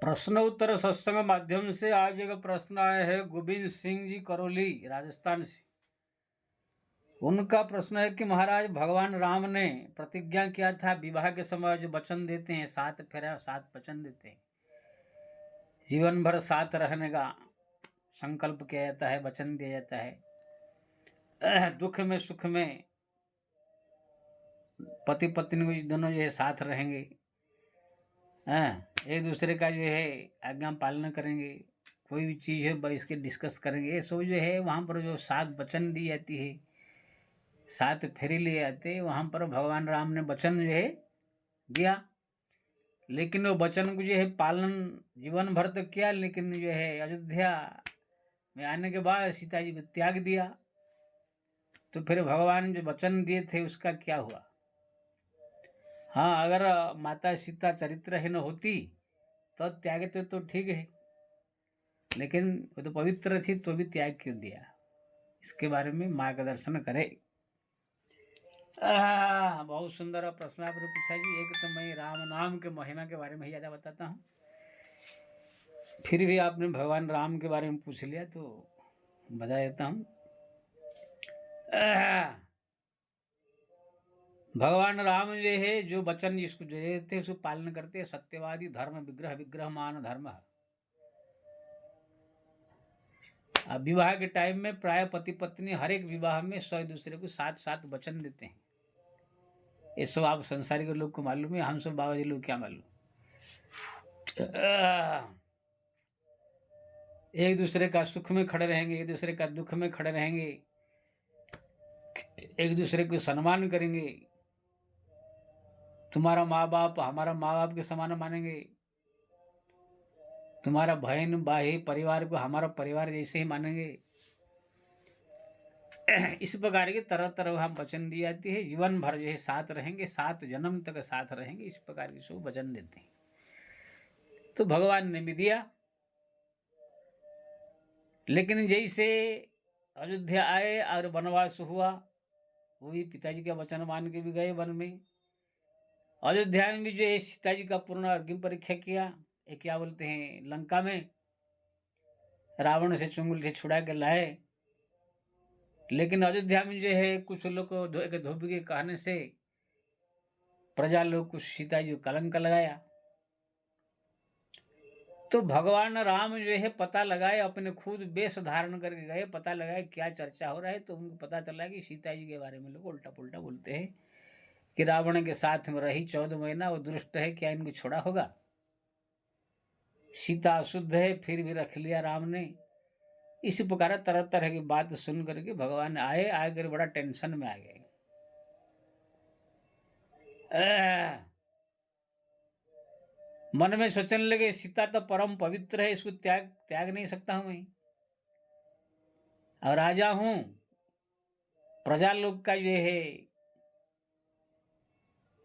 प्रश्न उत्तर सत्संग माध्यम से आज एक प्रश्न आया है गोविंद सिंह जी करौली राजस्थान से। उनका प्रश्न है कि महाराज भगवान राम ने प्रतिज्ञा किया था विवाह के समय जो वचन देते हैं, 7 फेरा 7 वचन देते हैं, जीवन भर साथ रहने का संकल्प किया जाता है, वचन दिया जाता है। दुख में सुख में पति पत्नी दोनों जो है साथ रहेंगे, एक दूसरे का जो है आज्ञा पालना करेंगे, कोई भी चीज़ है इसके डिस्कस करेंगे। ये सब जो है वहाँ पर जो 7 वचन दी जाती है, 7 फेरे लिए जाते हैं, वहाँ पर भगवान राम ने वचन जो है दिया, लेकिन वो वचन को जो है पालन जीवन भर तक किया, लेकिन जो है अयोध्या में आने के बाद सीता जी को त्याग दिया। तो फिर भगवान जो वचन दिए थे उसका क्या हुआ? हाँ, अगर माता सीता चरित्रहीन होती तो त्यागते तो ठीक है, लेकिन वो तो पवित्र थी तो भी त्याग क्यों दिया? इसके बारे में मार्गदर्शन करे। बहुत सुंदर प्रश्न आपने पूछा जी। एक तो मैं राम नाम के महिमा के बारे में ही ज़्यादा बताता हूँ, फिर भी आपने भगवान राम के बारे में पूछ लिया तो बता देता हूँ। भगवान राम जो है जो वचन जिसको जो देते उसको पालन करते, सत्यवादी धर्म विग्रह विग्रह मान धर्म। अब विवाह के टाइम में प्राय पति पत्नी हर एक विवाह में एक दूसरे को 7 वचन देते हैं। ये सब आप संसारिक लोग को मालूम है, हम सब बाबा जी लोग क्या मालूम। एक दूसरे का सुख में खड़े रहेंगे, एक दूसरे का दुख में खड़े रहेंगे, एक दूसरे को सम्मान करेंगे, तुम्हारा माँ बाप हमारा माँ बाप के समान मानेंगे, तुम्हारा बहन भाई परिवार को हमारा परिवार जैसे ही मानेंगे। इस प्रकार के तरह तरह हम वचन दी जाती है, जीवन भर जो है साथ रहेंगे, 7 जन्म तक साथ रहेंगे, इस प्रकार के सब वचन देते हैं। तो भगवान ने भी दिया, लेकिन जैसे अयोध्या आए और वनवास हुआ, वो भी पिताजी का वचन मान के भी गए वन में। अयोध्या में भी जो है सीता जी का पूर्ण अग्नि परीक्षा किया, क्या बोलते हैं, लंका में रावण से चुंगल से छुड़ा के लाए। लेकिन अयोध्या में जो है कुछ लोग को धोबी के कहने से प्रजा लोग कुछ सीता जी को कलंक लगाया। तो भगवान राम जो है पता लगाए, अपने खुद वेश धारण करके गए, पता लगाए क्या चर्चा हो रहा है। तो उनको पता चला कि सीता जी के बारे में लोग उल्टा पुल्टा बोलते हैं कि रावण के साथ में रही 14 महीना, वो दुष्ट है, क्या इनको छोड़ा होगा? सीता अशुद्ध है, फिर भी रख लिया राम ने। इसी प्रकार तरह तरह की बात सुन करके भगवान आकर बड़ा टेंशन में आ गए। मन में सोचने लगे सीता तो परम पवित्र है, इसको त्याग नहीं सकता हूं मैं, और राजा हूं, प्रजा लोग का ये है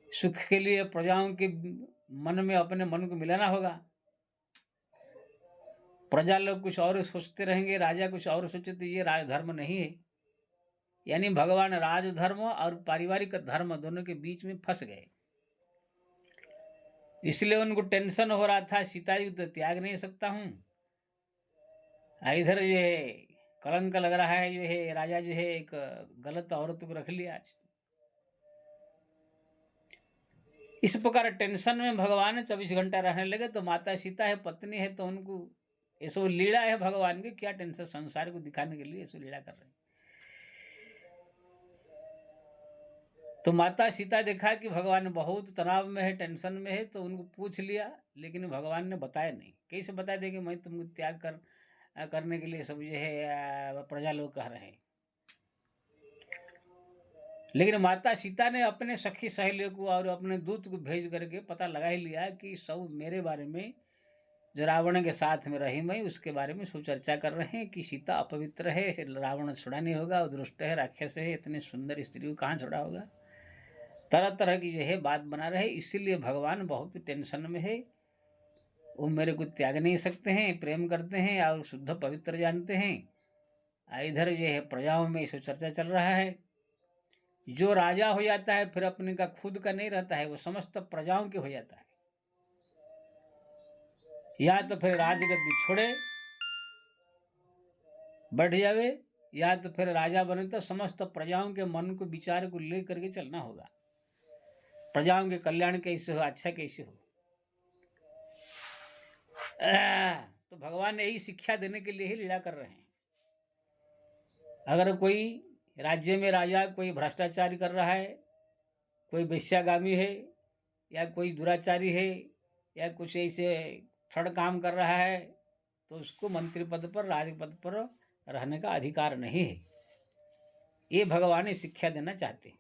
सुख के लिए प्रजाओं के मन में अपने मन को मिलाना होगा। प्रजा लोग कुछ और सोचते रहेंगे, राजा कुछ और सोचे, तो ये राजधर्म नहीं है। यानी भगवान राजधर्म और पारिवारिक धर्म दोनों के बीच में फंस गए। इसलिए उनको टेंशन हो रहा था, सीता जी तो त्याग नहीं सकता हूं, इधर जो है कलंक लग रहा है, जो है राजा जो है एक गलत औरत को रख लिया। इस प्रकार टेंशन में भगवान 24 घंटा रहने लगे। तो माता सीता है, पत्नी है, तो उनको ये सब लीला है भगवान की, क्या टेंशन, संसार को दिखाने के लिए ये सब लीला कर रहे हैं। तो माता सीता देखा कि भगवान बहुत तनाव में है, टेंशन में है, तो उनको पूछ लिया, लेकिन भगवान ने बताया नहीं। कैसे बता दे कि मैं तुमको त्याग करने के लिए सब जो है प्रजा लोग कह रहे हैं। लेकिन माता सीता ने अपने सखी सहेलियों को और अपने दूत को भेज करके पता लगा ही लिया कि सब मेरे बारे में, जो रावण के साथ में रही मैं, उसके बारे में सब चर्चा कर रहे हैं कि सीता अपवित्र है, रावण छुड़ा नहीं होगा, वो दुष्ट है, राक्षस है, इतनी सुंदर स्त्री को कहाँ छुड़ा होगा। तरह तरह की जो है बात बना रहे। इसीलिए भगवान बहुत टेंशन में है, वो मेरे को त्याग नहीं सकते हैं, प्रेम करते हैं और शुद्ध पवित्र जानते हैं। इधर जो है प्रजाओं में इस चर्चा चल रहा है। जो राजा हो जाता है फिर अपने का खुद का नहीं रहता है, वो समस्त प्रजाओं के हो जाता है। या तो फिर राजगद्दी छोड़े बैठ जावे, या तो फिर राजा बने तो समस्त प्रजाओं के मन को विचार को ले करके चलना होगा। प्रजाओं के कल्याण कैसे हो, अच्छा कैसे हो। तो भगवान ने यही शिक्षा देने के लिए ही लीला कर रहे हैं। अगर कोई राज्य में राजा कोई भ्रष्टाचारी कर रहा है, कोई वेश्यागामी है, या कोई दुराचारी है, या कुछ ऐसे फ्रॉड काम कर रहा है, तो उसको मंत्री पद पर, राजपद पर रहने का अधिकार नहीं है। ये भगवान शिक्षा देना चाहते हैं।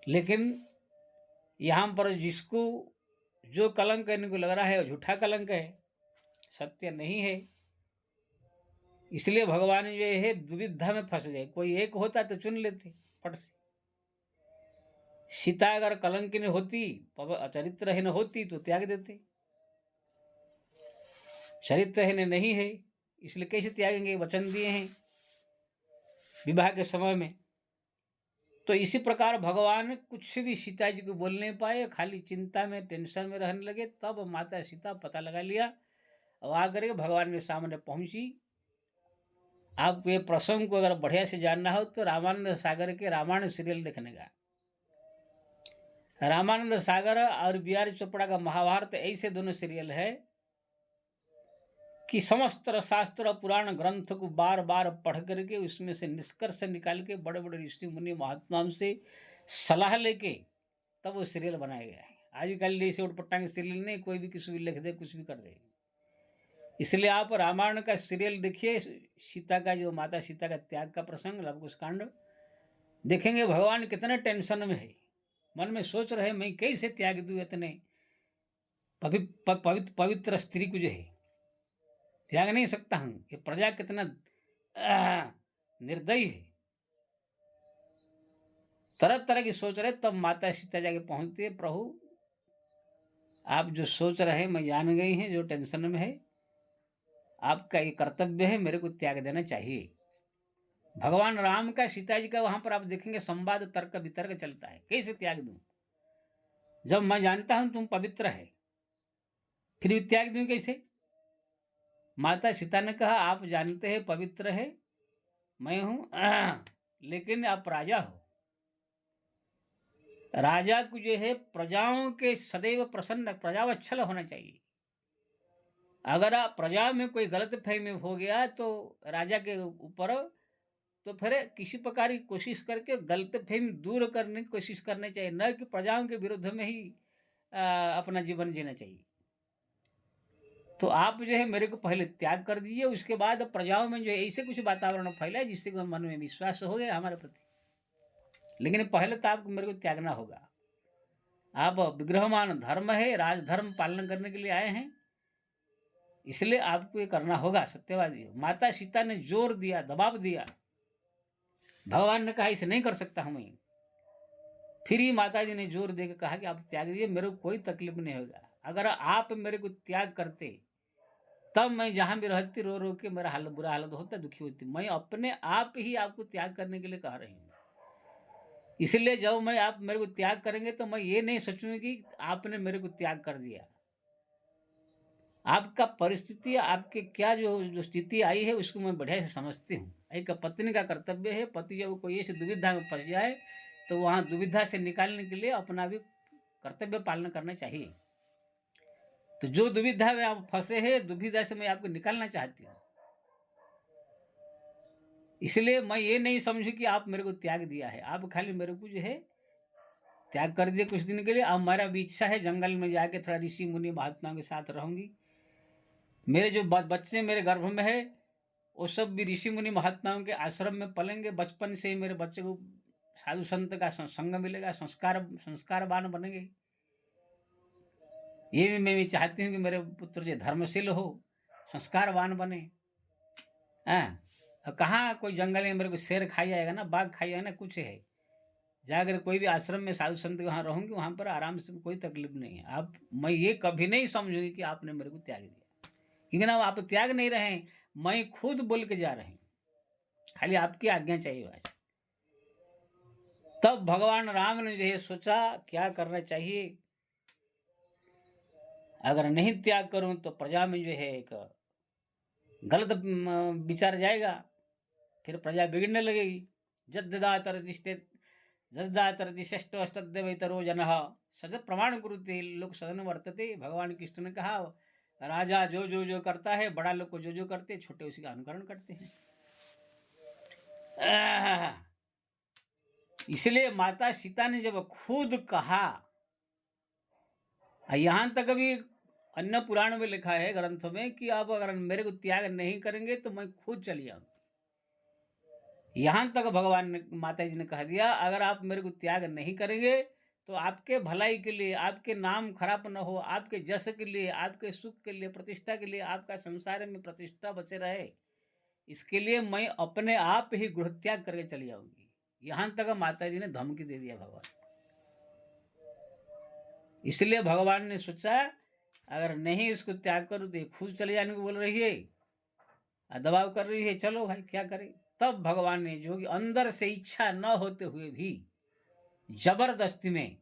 लेकिन यहाँ पर जिसको जो कलंक इनको लग रहा है वो झूठा कलंक है, सत्य नहीं है। इसलिए भगवान जो है दुविधा में फंस गए। कोई एक होता तो चुन लेते फट से। सीता अगर कलंकिनी होती, चरित्रहीन होती तो त्याग देते। चरित्रहीन नहीं है, इसलिए कैसे त्यागेंगे? वचन दिए हैं विवाह के समय में। तो इसी प्रकार भगवान कुछ भी सीता जी को बोल नहीं पाए, खाली चिंता में टेंशन में रहने लगे। तब माता सीता पता लगा लिया और आकर के भगवान के सामने पहुंची। आपको ये प्रसंग को अगर बढ़िया से जानना हो तो रामानंद सागर के रामायण सीरियल देखने का। रामानंद सागर और बी आर चोपड़ा का महाभारत ऐसे दोनों सीरियल है कि समस्त शास्त्र और पुराण ग्रंथ को बार बार पढ़ करके उसमें से निष्कर्ष निकाल के बड़े बड़े ऋषि मुनि महात्माओं से सलाह लेके तब वो सीरियल बनाया गया है। आजकल जैसे उठपट्टा के सीरियल नहीं, कोई भी किसी भी लिख दे, कुछ भी कर दे। इसलिए आप रामायण का सीरियल देखिए, सीता का जो माता सीता का त्याग का प्रसंग लवकुश कांड देखेंगे। भगवान कितने टेंशन में है, मन में सोच रहे मैं कैसे त्याग दूं इतने पवित्र स्त्री को जो है त्याग नहीं सकता हूं। ये प्रजा कितना निर्दयी है, तरह तरह की सोच रहे। तब माता सीता जाके पहुंचती है, प्रभु आप जो सोच रहे हैं मैं जान गई हैं, जो टेंशन में है, आपका ये कर्तव्य है, मेरे को त्याग देना चाहिए। भगवान राम का सीता जी का वहां पर आप देखेंगे संवाद तर्क वितर्क चलता है, कैसे त्याग दूं जब मैं जानता हूं तुम पवित्र है, फिर भी त्याग दूं कैसे? माता सीता ने कहा आप जानते हैं पवित्र है मैं हूं, लेकिन आप राजा हो। राजा को जो है प्रजाओं के सदैव प्रसन्न, प्रजावत्सल होना चाहिए। अगर आप प्रजा में कोई गलत फहमी हो गया तो राजा के ऊपर, तो फिर किसी प्रकार की कोशिश करके गलत फहमी दूर करने की कोशिश करनी चाहिए, न कि प्रजाओं के विरुद्ध में ही अपना जीवन जीना चाहिए। तो आप जो है मेरे को पहले त्याग कर दीजिए, उसके बाद प्रजाओं में जो है ऐसे कुछ वातावरण फैला जिससे मन में विश्वास हो गया हमारे प्रति। लेकिन पहले तो आपको मेरे को त्यागना होगा। आप विग्रहमान धर्म है, राजधर्म पालन करने के लिए आए हैं, इसलिए आपको ये करना होगा। सत्यवादी हो। माता सीता ने जोर दिया, दबाव दिया। भगवान ने कहा इसे नहीं कर सकता हूं मैं। फिर ही माता जी ने जोर देकर कहा कि आप त्याग दीजिए, मेरे को कोई तकलीफ नहीं होगा। अगर आप मेरे को त्याग करते तब मैं जहां भी रहती रो रो के मेरा हालत, बुरा हालत होता, दुखी होती। मैं अपने आप ही आपको त्याग करने के लिए कह रही हूँ। इसलिए जब मैं आप मेरे को त्याग करेंगे तो मैं ये नहीं सोचूंगी कि आपने मेरे को त्याग कर दिया। आपका परिस्थिति, आपके क्या जो जो स्थिति आई है उसको मैं बढ़िया से समझती हूँ। एक पत्नी का कर्तव्य है, पति जब कोई ऐसी दुविधा में फंस जाए तो वहां दुविधा से निकालने के लिए अपना भी कर्तव्य पालन करना चाहिए। तो जो दुविधा में आप फंसे हैं, दुविधा से मैं आपको निकालना चाहती हूँ। इसलिए मैं ये नहीं समझू कि आप मेरे को त्याग दिया है। आप खाली मेरे को जो है त्याग कर दिए कुछ दिन के लिए। अब मेरा भी इच्छा है जंगल में जाके थोड़ा ऋषि मुनि महात्मा के साथ रहूंगी। मेरे जो बच्चे मेरे गर्भ में है वो सब भी ऋषि मुनि महात्माओं के आश्रम में पलेंगे। बचपन से ही मेरे बच्चे को साधु संत का संग मिलेगा, संस्कारवान बनेंगे। ये भी मैं भी चाहती हूँ कि मेरे पुत्र जो धर्मशील हो, संस्कारवान बने। कहाँ कोई जंगल में मेरे को शेर खा जाएगा ना, बाघ खा जाएगा ना, कुछ है। जाकर कोई भी आश्रम में साधु संत वहाँ रहूंगी, वहां पर आराम से, कोई तकलीफ नहीं है। आप, मैं ये कभी नहीं समझूंगी कि आपने मेरे को त्याग दिया, क्योंकि ना आप त्याग नहीं रहे हैं, मैं खुद बोल के जा रहे हैं, खाली आपकी आज्ञा चाहिए बस। तब भगवान राम ने जो है सोचा क्या करना चाहिए। अगर नहीं त्याग करूं तो प्रजा में जो है एक गलत विचार जाएगा, फिर प्रजा बिगड़ने लगेगी। जद्दातरतिष्ठे जद्दातरतिष्ठस्तद्वैतरो जनः सद प्रमाण कुरुते लोक सदन वर्तते। भगवान कृष्ण ने कहा, राजा जो करता है, बड़ा लोग को जो करते, छोटे उसी का अनुकरण करते हैं। इसलिए माता सीता ने जब खुद कहा, यहां तक अभी अन्य पुराण में लिखा है ग्रंथों में कि आप अगर मेरे को त्याग नहीं करेंगे तो मैं खुद चली आऊंगी। यहां तक भगवान ने, माता जी ने कह दिया, अगर आप मेरे को त्याग नहीं करेंगे तो आपके भलाई के लिए, आपके नाम खराब न हो, आपके जस के लिए, आपके सुख के लिए, प्रतिष्ठा के लिए, आपका संसार में प्रतिष्ठा बचे रहे, इसके लिए मैं अपने आप ही गृह त्याग करके चली जाऊंगी। यहां तक माता जी ने धमकी दे दिया भगवान। इसलिए भगवान ने सोचा, अगर नहीं इसको त्याग करूं तो ये खुद चले जाने को बोल रही है, दबाव कर रही है, चलो भाई क्या करें। तब भगवान ने, जो कि अंदर से इच्छा न होते हुए भी जबरदस्ती में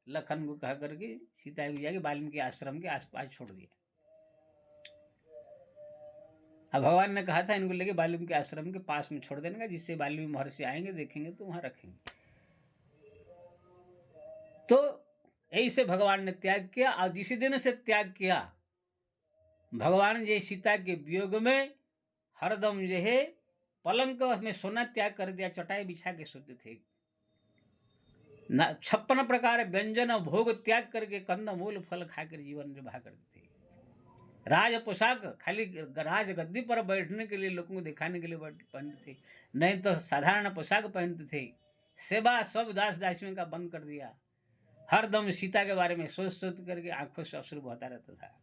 लखन को कह करके सीता को जाके वाल्मीकि आश्रम के आसपास छोड़ दिया। अब भगवान ने कहा था इनको लेके वाल्मीकि आश्रम के पास में छोड़ देने का, जिससे वाल्मीकि महर्षि आएंगे, देखेंगे तो वहां रखेंगे। तो ऐसे भगवान ने त्याग किया। और जिस दिन से त्याग किया, भगवान जी सीता के वियोग में हरदम जो है पलंग में सोना त्याग कर दिया, चटाई बिछा के सोते थे। 56 प्रकार व्यंजन भोग त्याग करके कंद मूल फल खाकर जीवन निर्वाह करते थे। राज पोशाक खाली राज गद्दी पर बैठने के लिए, लोगों को दिखाने के लिए पहनते थे, नहीं तो साधारण पोशाक पहनते थे। सेवा सब दास दासियों का बंद कर दिया। हरदम सीता के बारे में सोच सोच करके आंखों से अश्रु बहता रहता था,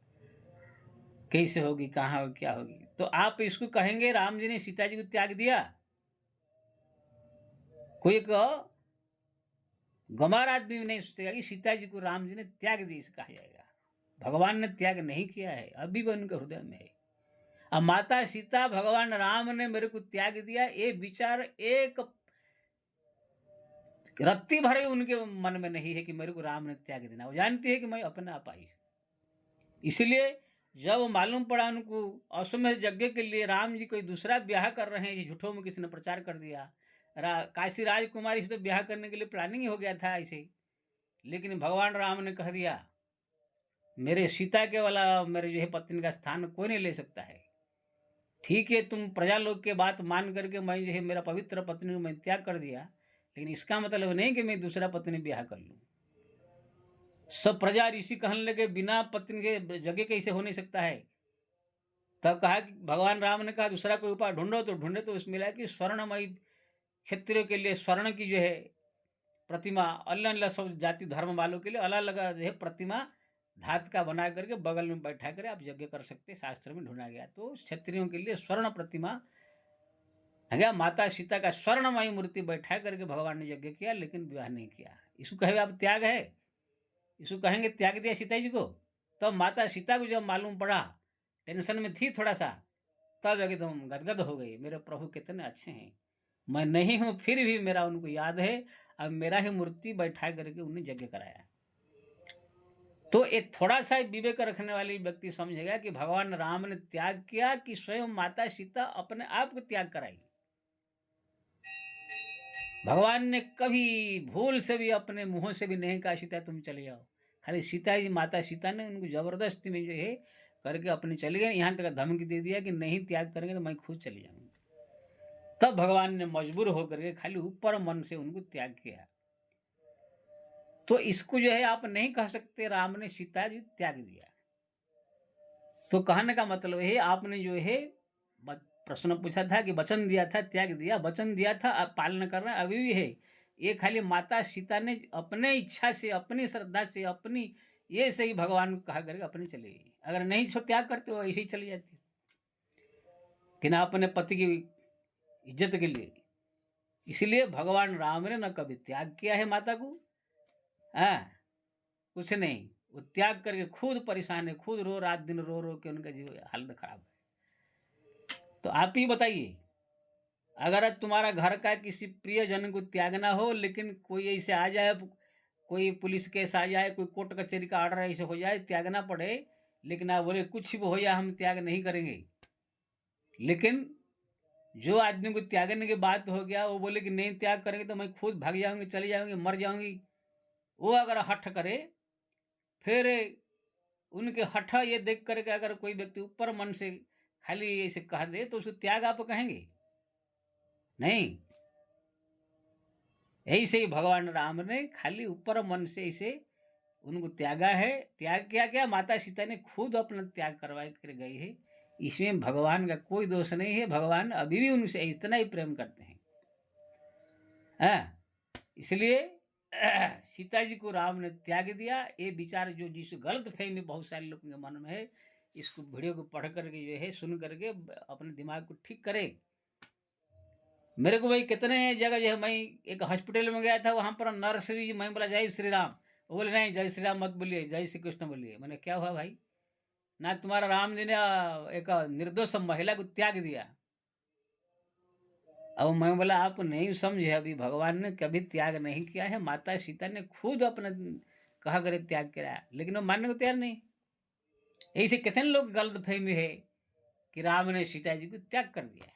कैसे होगी, कहाँ होगी, क्या होगी। तो आप इसको कहेंगे राम जी ने सीता जी को त्याग दिया? कोई गंवार आदमी भी नहीं सोचेगा कि सीता जी को राम जी ने त्याग दी, इसे कहा जाएगा। भगवान ने त्याग नहीं किया है, अभी भी उनके हृदय में है। अब माता सीता, भगवान राम ने मेरे को त्याग दिया, ये विचार एक रत्ती भर भी उनके मन में नहीं है कि मेरे को राम ने त्याग देना। वो जानती है कि मैं अपने आप आई। इसलिए जब मालूम पड़ा उनको अश्वमेध यज्ञ के लिए राम जी कोई दूसरा ब्याह कर रहे हैं, झूठों में किसी ने प्रचार कर दिया, काशी राजकुमारी से तो ब्याह करने के लिए प्लानिंग ही हो गया था ऐसे, लेकिन भगवान राम ने कह दिया, मेरे सीता के वाला मेरे जो है पत्नी का स्थान कोई नहीं ले सकता है। ठीक है, तुम प्रजा लोग के बात मान करके मैं जो है मेरा पवित्र पत्नी को मैं त्याग कर दिया, लेकिन इसका मतलब नहीं कि मैं दूसरा पत्नी ब्याह कर लूं। सब प्रजा ऋषि कहने लगे, बिना पत्नी के जगह कैसे हो नहीं सकता है। तब कहा कि भगवान राम ने कहा, दूसरा कोई उपाय ढूंढो। तो ढूंढे तो उसमें मिला कि स्वर्णमयी क्षत्रियों के लिए स्वर्ण की जो है प्रतिमा, अलग अलग सब जाति धर्म वालों के लिए अलग अलग जो है प्रतिमा धात का बना करके बगल में बैठा कर आप यज्ञ कर सकते, शास्त्र में ढूंढा गया। तो क्षत्रियों के लिए स्वर्ण प्रतिमा है गया, माता सीता का स्वर्णमयी मूर्ति बैठा करके भगवान ने यज्ञ किया, लेकिन विवाह नहीं किया। इसको कहे आप त्याग है? इसको कहेंगे त्याग दिया सीता जी को? तब माता सीता को जब मालूम पड़ा, टेंशन में थी थोड़ा सा, तब एकदम गदगद हो गई, मेरे प्रभु कितने अच्छे हैं, मैं नहीं हूं फिर भी मेरा उनको याद है, अब मेरा ही मूर्ति बैठा करके उन्हें यज्ञ कराया। तो एक थोड़ा सा विवेक रखने वाली व्यक्ति समझेगा कि भगवान राम ने त्याग किया कि स्वयं माता सीता अपने आप को त्याग कराई। भगवान ने कभी भूल से भी अपने मुंहों से भी नहीं कहा सीता तुम चले जाओ। खाली सीता जी, माता सीता ने उनको जबरदस्ती में जो है करके अपने चले गए। यहाँ तक धमकी दे दिया कि नहीं त्याग करेंगे तो मैं खुद चली जाऊंगी। तब भगवान ने मजबूर होकर के खाली ऊपर मन से उनको त्याग किया। तो इसको जो है आप नहीं कह सकते राम ने सीता जी त्याग दिया। तो कहने का मतलब है, आपने जो है प्रश्न पूछा था कि वचन दिया था त्याग दिया, वचन दिया था आप पालन कर रहे हैं, अभी भी है। ये खाली माता सीता ने अपने इच्छा से, अपनी श्रद्धा से, अपनी ये से ही भगवान को कहा करके अपनी चली गई। अगर नहीं छो त्याग करते हो ऐसे ही चली जाती, कि ना अपने पति की इज्जत के लिए। इसलिए भगवान राम ने न कभी त्याग किया है माता को, कुछ नहीं। वो त्याग करके खुद परेशान है, खुद रो, रात दिन रो रो के उनका जीवन हालत खराब है। तो आप ही बताइए, अगर तुम्हारा घर का किसी प्रियजन को त्यागना हो, लेकिन कोई ऐसे आ जाए, कोई पुलिस केस आ जाए, कोई कोर्ट कचहरी का ऑर्डर ऐसे हो जाए, त्यागना पड़े, लेकिन आप बोले कुछ भी हो जाए हम त्याग नहीं करेंगे। लेकिन जो आदमी को त्यागने की बात हो गया, वो बोले कि नहीं त्याग करेंगे तो मैं खुद भाग जाऊँगी, चली जाऊँगी, मर जाऊँगी। वो अगर हठ करे, फिर उनके हठ ये देख कर के अगर कोई व्यक्ति ऊपर मन से खाली ऐसे कह दे तो उसको त्याग आप कहेंगे? नहीं। ऐसे ही भगवान राम ने खाली ऊपर मन से ऐसे उनको त्यागा है। त्याग किया क्या? माता सीता ने खुद अपना त्याग करवा कर गई है। इसमें भगवान का कोई दोष नहीं है। भगवान अभी भी उनसे इतना ही प्रेम करते हैं। हाँ, इसलिए सीता जी को राम ने त्याग दिया। ये विचार जो जिस गलत फहमी बहुत सारे लोगों के मन में है, इसको वीडियो को पढ़ करके जो है सुन करके अपने दिमाग को ठीक करे। मेरे को भाई कितने जगह जो है, मैं एक हॉस्पिटल में गया था, वहां पर नर्स भी, मैं बोला जय श्री राम, वो बोले नहीं जय श्री राम मत बोलिए, जय श्री कृष्ण बोलिए। मैंने क्या हुआ भाई? ना तुम्हारा राम जी ने एक निर्दोष महिला को त्याग दिया। अब मैं बोला आप नहीं समझे, अभी भगवान ने कभी त्याग नहीं किया है। माता सीता ने खुद अपना कहा करे त्याग कराया, लेकिन वो मानने को तैयार नहीं। ऐसे कितने लोग गलत फहमी है कि राम ने सीता जी को त्याग कर दिया है।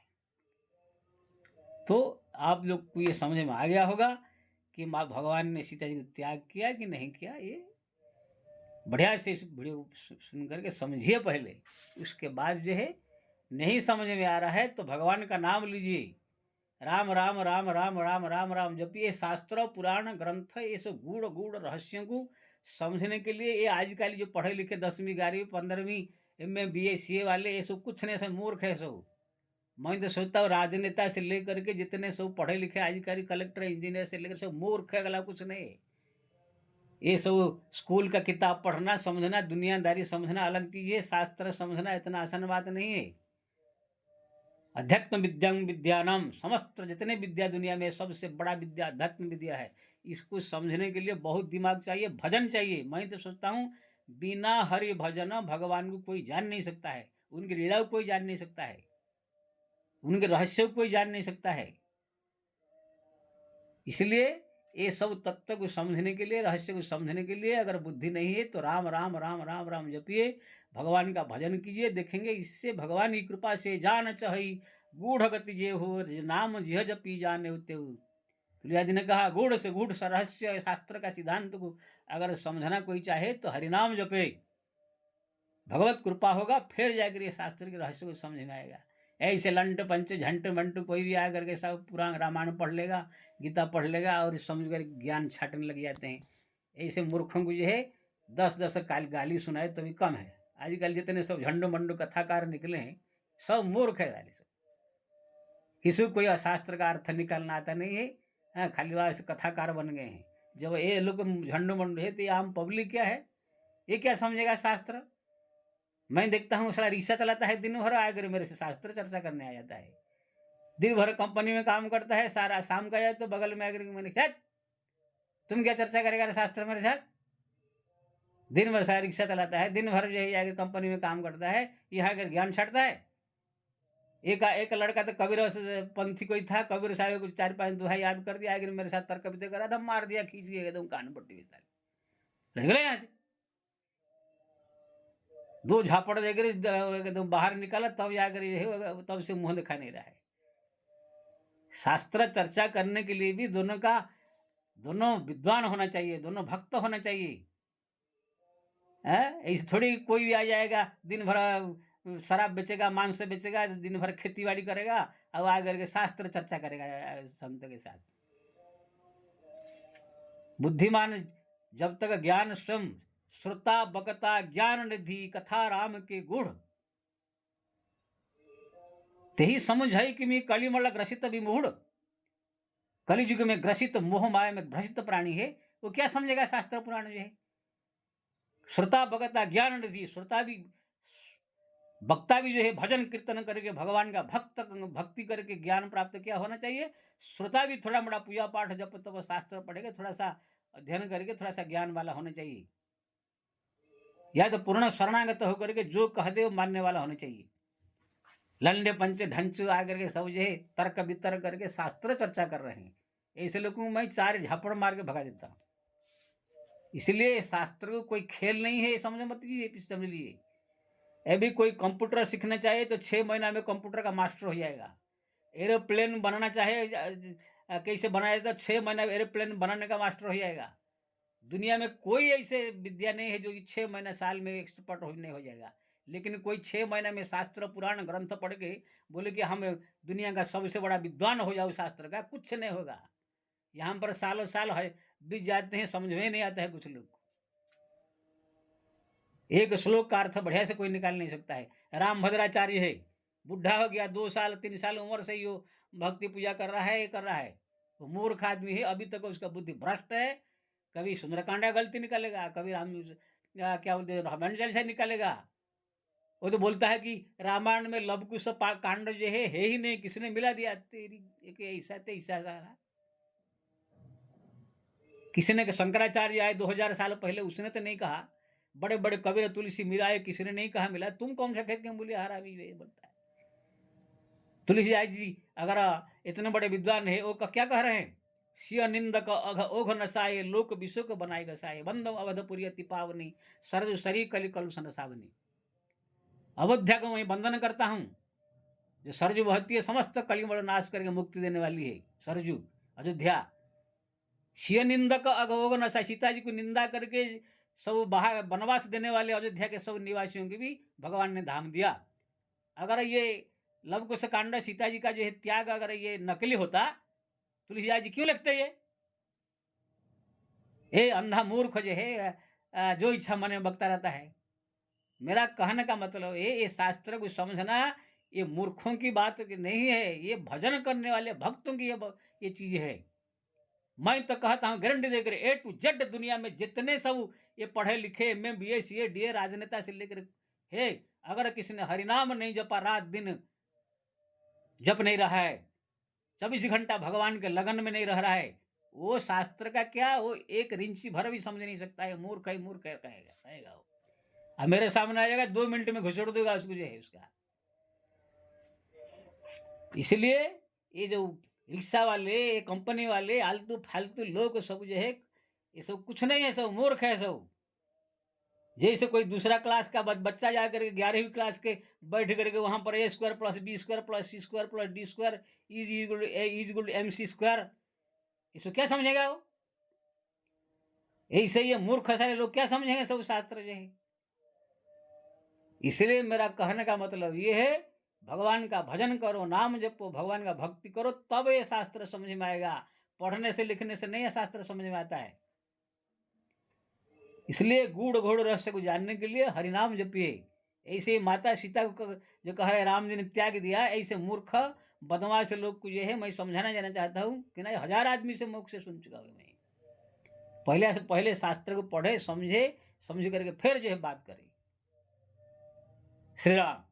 तो आप लोग को ये समझ में आ गया होगा कि माँ भगवान ने सीता जी को त्याग किया कि नहीं किया। ये बढ़िया से इस वीडियो को सुन करके समझिए पहले, उसके बाद जो है नहीं समझ में आ रहा है तो भगवान का नाम लीजिए। राम राम राम राम राम राम राम जपिए। शास्त्र पुराण ग्रंथ ये सब गूढ़ गूढ़ रहस्यों को समझने के लिए, ये आजकल जो पढ़े लिखे 10वीं 11वीं 15वीं MA BA CA वाले, ये सब कुछ नहीं, सब मूर्ख है सब। मैं तो सोचता हूँ राजनेता से लेकर के जितने सब पढ़े लिखे आजकल कलेक्टर इंजीनियर से लेकर सब मूर्ख है, अगला कुछ नहीं है। ये सब स्कूल का किताब पढ़ना समझना, दुनियादारी समझना अलग चीज है, शास्त्र समझना इतना आसान बात नहीं है। अध्यात्म विद्या विद्यानाम, समस्त जितने विद्या दुनिया में सबसे बड़ा विद्या अध्यात्म विद्या है। इसको समझने के लिए बहुत दिमाग चाहिए, भजन चाहिए। मैं तो सोचता हूँ बिना हरि भजन भगवान को कोई जान नहीं सकता है, उनकी लीला को कोई जान नहीं सकता है, उनके रहस्य को कोई जान नहीं सकता है। इसलिए ये सब तत्व को समझने के लिए, रहस्य को समझने के लिए अगर बुद्धि नहीं है तो राम राम राम राम राम जपिए, भगवान का भजन कीजिए। देखेंगे इससे भगवान की कृपा से जान चाही गूढ़ गति जे हो, नाम जिह जपी जाने होते हो। तुलसीदास जी ने कहा गूढ़ से गूढ़ रहस्य शास्त्र का सिद्धांत को अगर समझना कोई चाहे तो हरिनाम जपे, भगवत कृपा होगा, फिर जाकर ये शास्त्र के रहस्य को समझ में आएगा। ऐसे लंट पंच झंट मंट कोई भी आकर के सब पुराण रामायण पढ़ लेगा, गीता पढ़ लेगा और समझ कर ज्ञान छाटने लग जाते हैं। ऐसे मूर्खों को जो है 10-10 गाली सुनाए तो भी कम है। आजकल जितने सब झंडू मंडू कथाकार निकले हैं सब मूर्ख है गाली सब। किसी को कोई शास्त्र का अर्थ निकालना आता नहीं है। हाँ, खाली वहां से कथाकार बन गए हैं। जब ये लोग झंडू मंडू है तो ये आम पब्लिक क्या है, ये क्या समझेगा शास्त्र। मैं देखता हूँ सारा रिक्शा चलाता है, दिन भर आकर मेरे से शास्त्र चर्चा करने आ जाता है। दिन भर कंपनी में काम करता है, सारा शाम का जाए तो बगल में आकर मैंने शायद तुम क्या चर्चा करेगा शास्त्र मेरे साथ। दिन भर सारा रिक्शा चलाता है, दिन भर जो है आकर कंपनी में काम करता है, यहाँ आकर ज्ञान छाटता है। एक लड़का तो कबीर पंथी कोई था, कबीर साहब को 4-5 दोहा याद कर दिया, आकर मेरे साथ तर्क वितर्क करा था, मार दिया खींच के एकदम कान पट्टी लड़ गए यहाँ से। 2 झापड़ देकर एकदम बाहर निकाला, तब जाकर ये तब से मुंह दिखा नहीं रहा है। शास्त्र चर्चा करने के लिए भी दोनों विद्वान होना चाहिए, दोनों भक्त होना चाहिए। ऐसे थोड़ी कोई भी आ जाएगा दिन भर शराब बेचेगा, मांस बेचेगा, दिन भर खेती बाड़ी करेगा, अब आकर के शास्त्र चर्चा करेगा संत के साथ। बुद्धिमान जब तक ज्ञान स्वयं श्रुता बकता ज्ञान निधि कथा राम के गुढ़, तेही समझ है कि मैं कलिमल ग्रसित विमूढ़। कलियुग में ग्रसित मोह माया में भ्रसित प्राणी है, वो क्या समझेगा शास्त्र पुराण जो है। श्रोता भगता ज्ञान निधि, श्रोता भी वक्ता भी जो है भजन कीर्तन करके भगवान का भक्ति करके ज्ञान प्राप्त किया होना चाहिए। श्रोता भी थोड़ा मोड़ा पूजा पाठ जब तब शास्त्र पढ़ेगा, थोड़ा सा अध्ययन करके थोड़ा सा ज्ञान वाला होना चाहिए। या तो पूर्ण शरणागत होकर के जो कह दे वो मानने वाला होना चाहिए। लंडे पंच ढंच आकर के सब जो है तर्क वितर्क करके शास्त्र चर्चा कर रहे हैं, ऐसे लोगों को मैं 4 झापड़ मार के भगा देता हूँ। इसलिए शास्त्र को कोई खेल नहीं है, समझ मत लीजिए, समझ लीजिए। अभी कोई कंप्यूटर सीखना चाहे तो 6 महीना में कंप्यूटर का मास्टर हो जाएगा। एरोप्लेन बनाना चाहे कैसे बनाया जाता है, 6 महीना में एरोप्लेन बनाने का मास्टर हो जाएगा। दुनिया में कोई ऐसे विद्या नहीं है जो कि 6 महीना साल में एक्सपर्ट नहीं हो जाएगा। लेकिन कोई 6 महीने में शास्त्र पुराण ग्रंथ पढ़ के बोले कि हम दुनिया का सबसे बड़ा विद्वान हो जाऊँ शास्त्र का, कुछ नहीं होगा। यहाँ पर सालों साल है बीत जाते हैं, समझ में नहीं आता है कुछ लोग को। एक श्लोक का अर्थ बढ़िया से कोई निकाल नहीं सकता है। राम भद्राचार्य है, बुढ़ा हो गया, 2 साल 3 साल उम्र से ही वो भक्ति पूजा कर रहा है, ये कर रहा है। वो मूर्ख आदमी है, अभी तक उसका बुद्धि भ्रष्ट है। कभी सुंदरकांडा गलती निकालेगा, कभी क्या बोलते हैं रामायण चालीसा निकालेगा। वो तो बोलता है कि रामायण में लव कुश कांड जो है ही नहीं, किसने मिला दिया, तेरी एक ऐसा तैसा सारा। किसी ने शंकराचार्य आए 2000 साल पहले, उसने तो नहीं कहा। बड़े बड़े कबीर तुलसी मीरा आए, किसी ने नहीं कहा मिला। तुम कौन सा खेत के बोले हरामी वे बोलता है। तुलसीदास जी अगर इतने बड़े विद्वान है, वो क्या कह रहे हैं? सिय निंदक अघ ओघ नसाए, लोक विशोक बनाए गसाए, बंदम अवधपुरी अति पावनी, सरजु सरी कलि कलुषण सावनी। अयोध्या को मैं वंदन करता हूँ, जो सरजू बहती है, समस्त कलिमल नाश करके मुक्ति देने वाली है सरजू अयोध्या। सिय निंदक अघ ओघ नसाए, सीता जी को निंदा करके सब बाहर वनवास देने वाले अयोध्या के सब निवासियों की भी भगवान ने धाम दिया। अगर ये लव कुश कांड सीता जी का जो है त्याग अगर ये नकली होता, तुलसीदास जी क्यों लिखते ये अंधा मूर्ख जो है जो इच्छा मन में बकता रहता है। मेरा कहने का मतलब ये शास्त्र को समझना ये मूर्खों की बात नहीं है, ये भजन करने वाले भक्तों की ये चीज है। मैं तो कहता हूँ गारंटी देकर A to Z दुनिया में जितने सब ये पढ़े लिखे MA BA CA DA राजनेता से लेकर है, अगर किसी ने हरिनाम नहीं जपा, रात दिन जप नहीं रहा है, 24 घंटा भगवान के लगन में नहीं रह रहा है, वो शास्त्र का क्या, वो एक रिंची भर भी समझ नहीं सकता है। मूर्ख है, मूर्ख है कहेगा वो। अब मेरे सामने आ जाएगा, 2 मिनट में घुसड़ देगा उसको जो है उसका। इसलिए ये जो रिक्शा वाले, कंपनी वाले, आलतू फालतू लोग सब जो है, ये सब कुछ नहीं है, सब मूर्ख है सब। जैसे कोई दूसरा क्लास का बच्चा जाकर 11वीं क्लास के बैठ करके वहां पर A square plus B square plus C square plus D square is equal to MC square, इसको क्या समझेगा वो? ऐसे ये मूर्ख सारे लोग क्या समझेंगे सब शास्त्र जो है। इसलिए मेरा कहने का मतलब ये है, भगवान का भजन करो, नाम जपो, भगवान का भक्ति करो, तब ये शास्त्र समझ में आएगा। पढ़ने से लिखने से नहीं ये शास्त्र समझ में आता है। इसलिए गूढ़ घोड़ रहस्य को जानने के लिए हरिनाम जपिए। ऐसे माता सीता को जो कह रहे राम जी ने त्याग दिया, ऐसे मूर्ख बदमाश लोग को जो है मैं समझाना जाना चाहता हूँ कि नहीं, 1000 आदमी से मुख से सुन चुका हूँ मैं। पहले शास्त्र को पढ़े, समझे, समझ करके फिर जो है बात करें। श्री राम।